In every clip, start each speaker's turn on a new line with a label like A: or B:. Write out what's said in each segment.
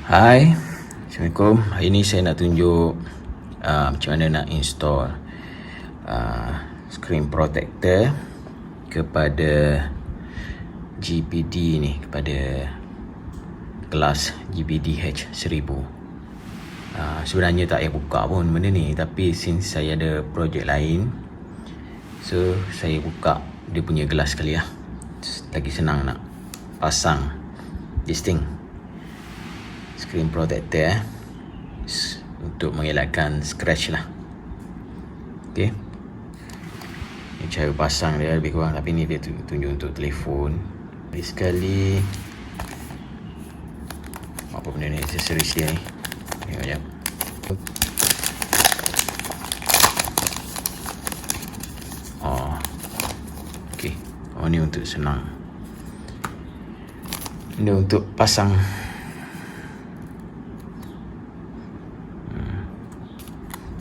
A: Hai, Assalamualaikum. Hari ni saya nak tunjuk macam mana nak install screen protector kepada GBD ni, kepada kelas GBD-H1000. Sebenarnya tak payah buka pun benda ni, tapi since saya ada projek lain, so saya buka dia punya gelas sekali lah. Lagi senang nak pasang this thing, screen protector untuk mengelakkan scratch lah. Okay, ni cara pasang dia lebih kurang, tapi ni dia tunjuk untuk telefon. Lagi sekali, apa benda ni, aksesoris dia ni. Tengok sekejap. Okay, ni untuk senang. Ini untuk pasang.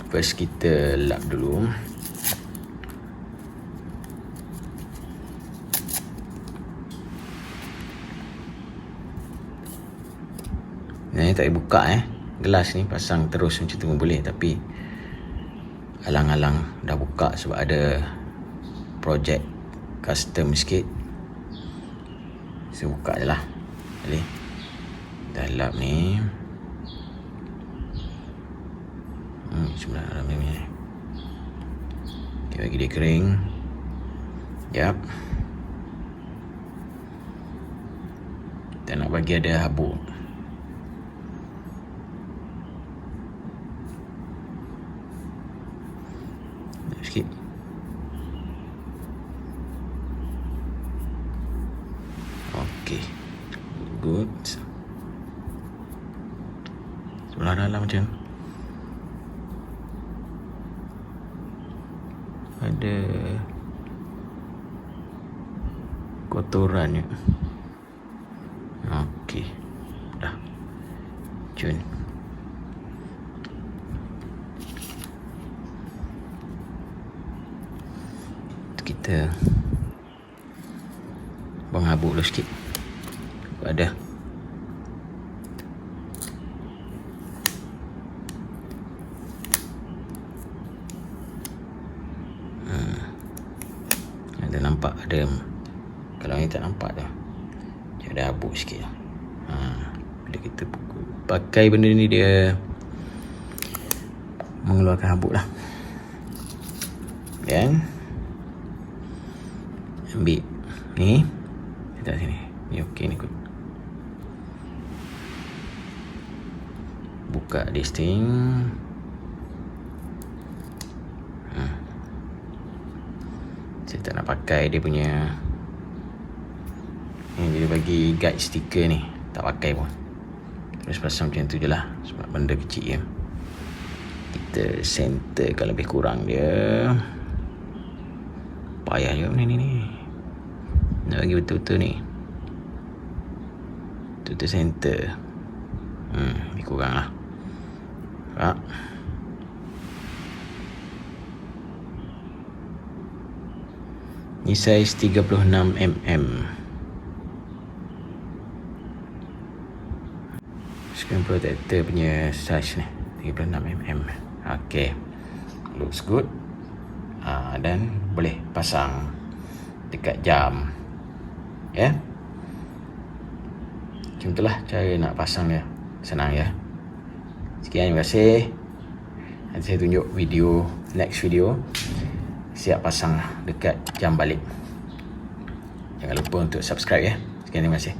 A: First kita lap dulu. Ni tak boleh buka gelas ni, pasang terus macam tu pun boleh, tapi alang-alang dah buka sebab ada projek custom sikit. Saya buka je lah. Boleh. Dah lap ni. Sebelah dalam ni. Okay, bagi dia kering. Yap. Kita nak bagi ada habuk. Sikit. Okay, good. Sebelah dalam macam ada kotoran je. Okey, dah cun. Kita buang habuk dulu sikit. Ada ada nampak ada. Kalau ni tak nampak dah, ada habuk sikit. Bila kita pakai benda ni, dia mengeluarkan habuk lah. Dan ambil ni, letak sini. Ni okey ni kot. Buka this thing. Saya tak nak pakai dia punya ni, dia bagi guide stiker ni, tak pakai pun. Terus pasang macam tu je lah, sebab benda kecil je. Kita centerkan lebih kurang dia. Payah juga benda ni. Nak bagi betul-betul ni, betul-betul center. Lebih kurang lah. Nampak? Ni saiz 36mm. Screen protector punya saiz ni 36mm. Okay, looks good. Dan boleh pasang dekat jam. Ya, macam itulah cara nak pasang dia. Senang ya. Sekian, terima kasih. Nanti saya tunjuk video, next video, siap pasang dekat jam balik. Jangan lupa untuk subscribe ya. Sekian, terima kasih.